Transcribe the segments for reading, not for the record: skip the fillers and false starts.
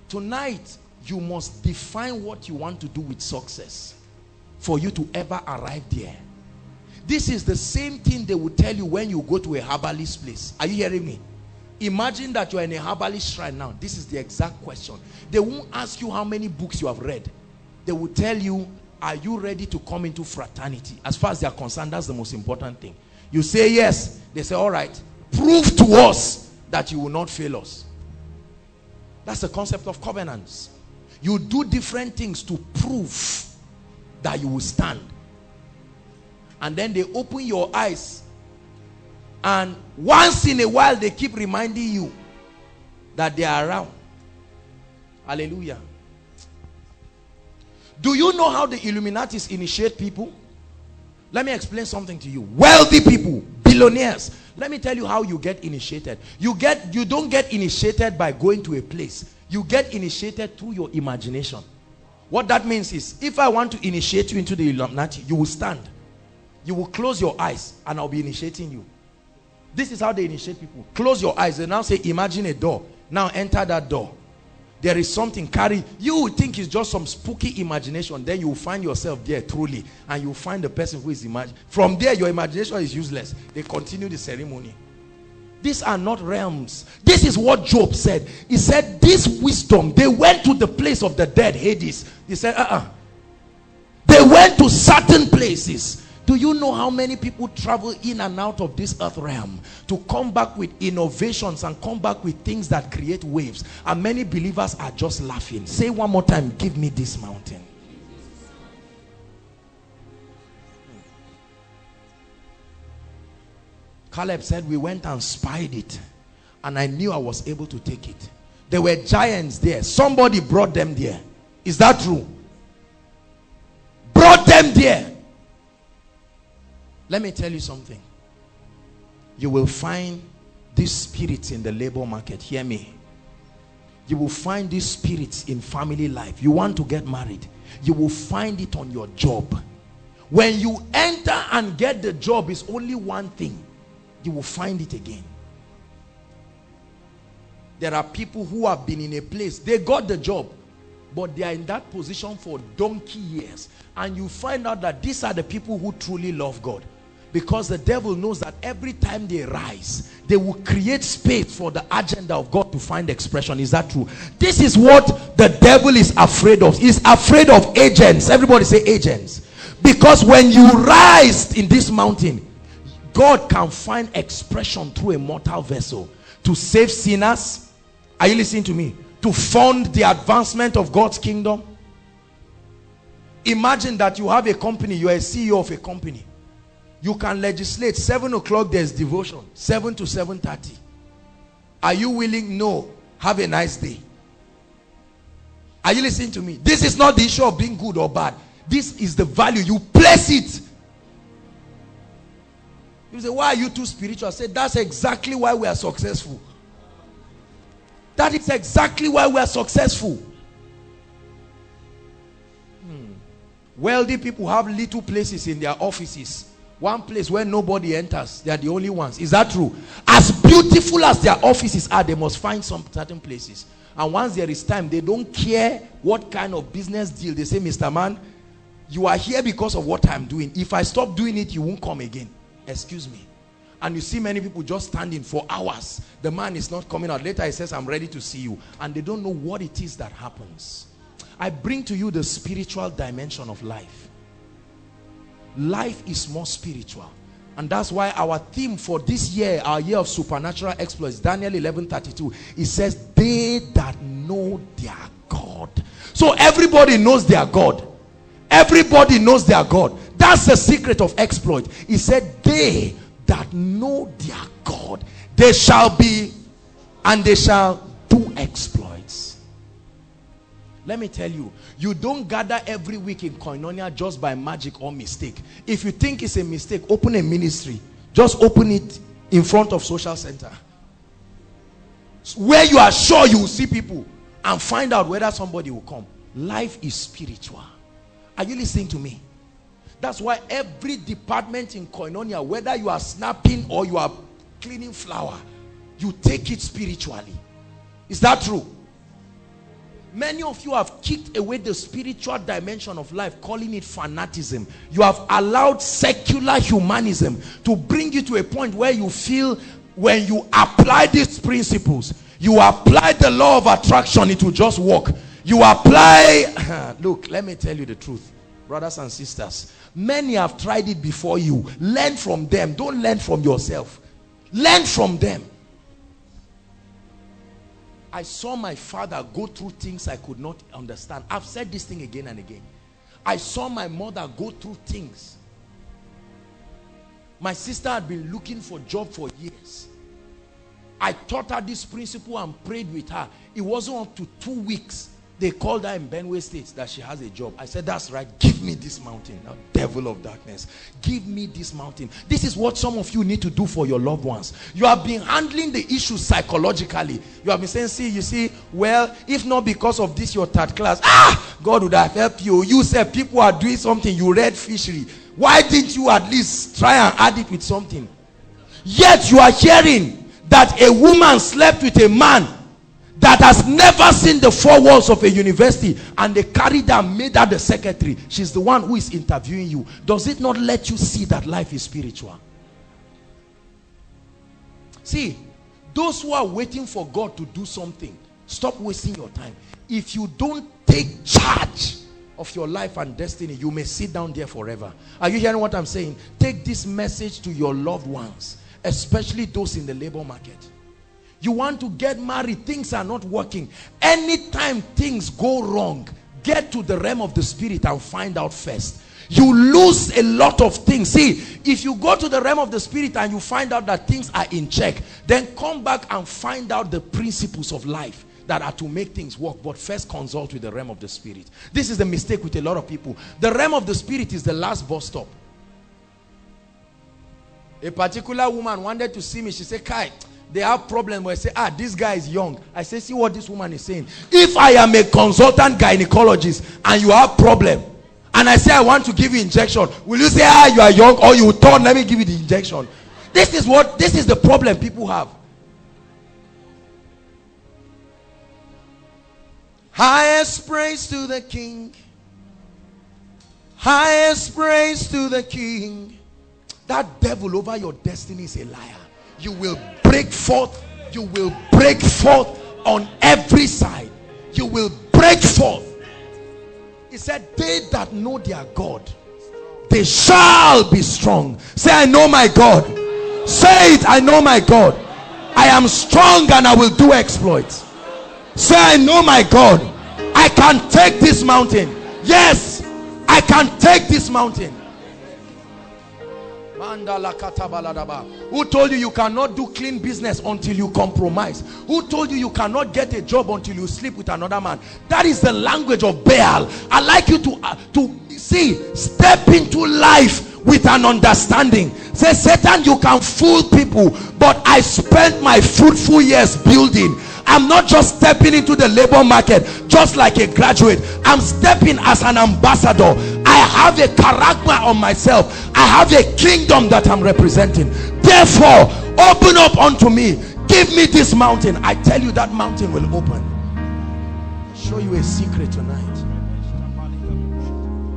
Tonight, you must define what you want to do with success for you to ever arrive there. This is the same thing they will tell you when you go to a herbalist place. Are you hearing me? Imagine that you are in a herbalist shrine now. This is the exact question. They won't ask you how many books you have read. They will tell you, are you ready to come into fraternity? As far as they are concerned, that's the most important thing. You say yes. They say, all right, prove to us that you will not fail us. That's the concept of covenants. You do different things to prove that you will stand. And then they open your eyes, and once in a while they keep reminding you that they are around. Hallelujah. Do you know how the Illuminatis initiate people? Let me explain something to you. Wealthy people, billionaires. Let me tell you how you get initiated. You don't get initiated by going to a place. You get initiated through your imagination. What that means is, if I want to initiate you into the Illuminati, you will stand. You will close your eyes and I'll be initiating you. This is how they initiate people. Close your eyes. They now say, imagine a door. Now enter that door. There is something carry. You would think it's just some spooky imagination. Then you will find yourself there truly. And you will find the person who is imagining. From there, your imagination is useless. They continue the ceremony. These are not realms. This is what Job said. He said, this wisdom, they went to the place of the dead, Hades. He said, They went to certain places. Do you know how many people travel in and out of this earth realm to come back with innovations and come back with things that create waves? And many believers are just laughing. Say one more time, give me this mountain. Caleb said, we went and spied it, and I knew I was able to take it. There were giants there. Somebody brought them there. Is that true? Brought them there. Let me tell you something. You will find these spirits in the labor market. Hear me. You will find these spirits in family life. You want to get married, you will find it on your job. When you enter and get the job, is only one thing. You will find it again. There are people who have been in a place, they got the job, but they are in that position for donkey years. And you find out that these are the people who truly love God. Because the devil knows that every time they rise, they will create space for the agenda of God to find expression. Is that true? This is what the devil is afraid of. He's afraid of agents. Everybody say agents. Because when you rise in this mountain, God can find expression through a mortal vessel to save sinners. Are you listening to me? To fund the advancement of God's kingdom. Imagine that you have a company, you are a CEO of a company. You can legislate 7 o'clock there's devotion, 7 to 7:30. Are you willing? No. Have a nice day. Are you listening to me? This is not the issue of being good or bad. This is the value. You place it. You say, why are you too spiritual? I say, that's exactly why we are successful. That is exactly why we are successful. Wealthy people have little places in their offices. One place where nobody enters. They are the only ones. Is that true? As beautiful as their offices are, they must find some certain places. And once there is time, they don't care what kind of business deal. They say, Mr. Man, you are here because of what I'm doing. If I stop doing it, you won't come again. Excuse me. And you see many people just standing for hours. The man is not coming out. Later he says, I'm ready to see you. And they don't know what it is that happens. I bring to you the spiritual dimension of life. Life is more spiritual. And that's why our theme for this year, our year of supernatural exploits, Daniel 11:32, it says, they that know their God. So everybody knows their God. Everybody knows their God. That's the secret of exploit. He said, they that know their God, they shall be, and they shall do exploits. Let me tell you, you don't gather every week in Koinonia just by magic or mistake. If you think it's a mistake, open a ministry. Just open it in front of social center, where you are sure you will see people, and find out whether somebody will come. Life is spiritual. Are you listening to me? That's why every department in Koinonia, whether you are snapping or you are cleaning flour, you take it spiritually. Is that true? Many of you have kicked away the spiritual dimension of life, calling it fanaticism. You have allowed secular humanism to bring you to a point where you feel when you apply these principles, you apply the law of attraction, it will just work. You apply, look, let me tell you the truth, brothers and sisters. Many have tried it before you. Learn from them. Don't learn from yourself. Learn from them. I saw my father go through things I could not understand. I've said this thing again and again. I saw my mother go through things. My sister had been looking for a job for years. I taught her this principle and prayed with her. It wasn't up to 2 weeks. They called her in Benue State that she has a job. I said, that's right. Give me this mountain. Now, devil of darkness. Give me this mountain. This is what some of you need to do for your loved ones. You have been handling the issue psychologically. You have been saying, see, you see, well, if not because of this, your third class, God would have helped you. You said people are doing something. You read fishery. Why didn't you at least try and add it with something? Yet you are hearing that a woman slept with a man that has never seen the four walls of a university, and they carried her and made her the secretary. She's the one who is interviewing you. Does it not let you see that life is spiritual? See, those who are waiting for God to do something, stop wasting your time. If you don't take charge of your life and destiny, you may sit down there forever. Are you hearing what I'm saying? Take this message to your loved ones, especially those in the labor market. You want to get married, things are not working. Anytime things go wrong, get to the realm of the spirit and find out first. You lose a lot of things. See, if you go to the realm of the spirit and you find out that things are in check, then come back and find out the principles of life that are to make things work. But first consult with the realm of the spirit. This is the mistake with a lot of people. The realm of the spirit is the last bus stop. A particular woman wanted to see me. She said, Kai, they have problems where I say, this guy is young. I say, see what this woman is saying. If I am a consultant gynecologist and you have problem, and I say I want to give you injection, will you say, you are young, or you turn, let me give you the injection? This is the problem people have. Highest praise to the King. Highest praise to the King. That devil over your destiny is a liar. You will break forth. You will break forth on every side. You will break forth. He said, they that know their God, they shall be strong. Say, I know my God. Say it, I know my God. I am strong and I will do exploits. Say, I know my God. I can take this mountain. Yes, I can take this mountain. Who told you you cannot do clean business until you compromise? Who told you you cannot get a job until you sleep with another man? That is the language of Baal. I like you to see, step into life with an understanding. Say, Satan, you can fool people, but I spent my fruitful years building. I'm not just stepping into the labor market just like a graduate. I'm stepping as an ambassador. I have a character on myself. I have a kingdom that I'm representing. Therefore, open up unto me. Give me this mountain. I tell you, that mountain will open. I'll show you a secret tonight.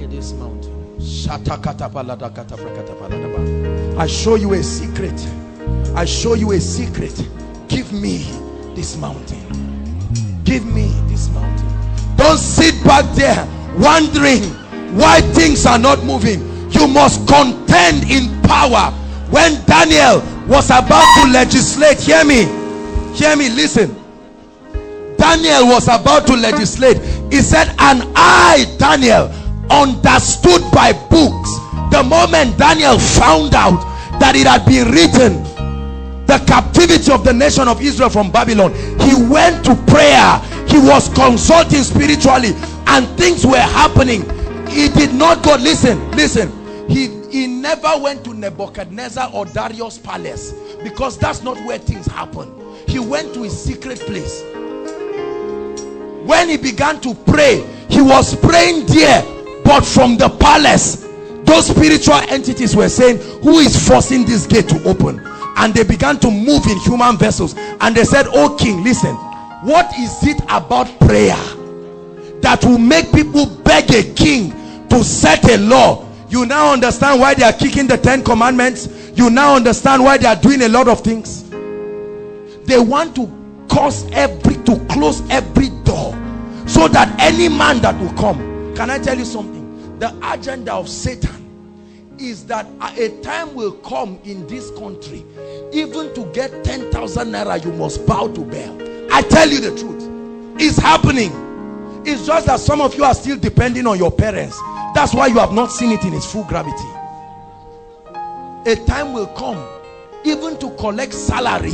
In this mountain. I show you a secret. I show you a secret. Give me this mountain. Give me this mountain. Don't sit back there wondering why things are not moving. You must contend in power. When Daniel was about to legislate, hear me, listen. Daniel was about to legislate. He said, and I, Daniel, understood by books. The moment Daniel found out that it had been written, the captivity of the nation of Israel from Babylon, he went to prayer. He was consulting spiritually, and things were happening. He did not go, listen, he never went to Nebuchadnezzar or Darius' palace, because that's not where things happen. He went to his secret place. When he began to pray, he was praying there, but from the palace, those spiritual entities were saying, who is forcing this gate to open? And they began to move in human vessels, and they said, oh king, listen, what is it about prayer that will make people beg a king to set a law. You now understand why they are kicking the 10 commandments. You now understand why they are doing a lot of things. They want to close every door, so that any man that will come. Can I tell you something? The agenda of Satan is that a time will come in this country, even to get 10,000 naira you must bow to Baal. I tell you the truth, it's happening. It's just that some of you are still depending on your parents. That's why you have not seen it in its full gravity. A time will come, even to collect salary,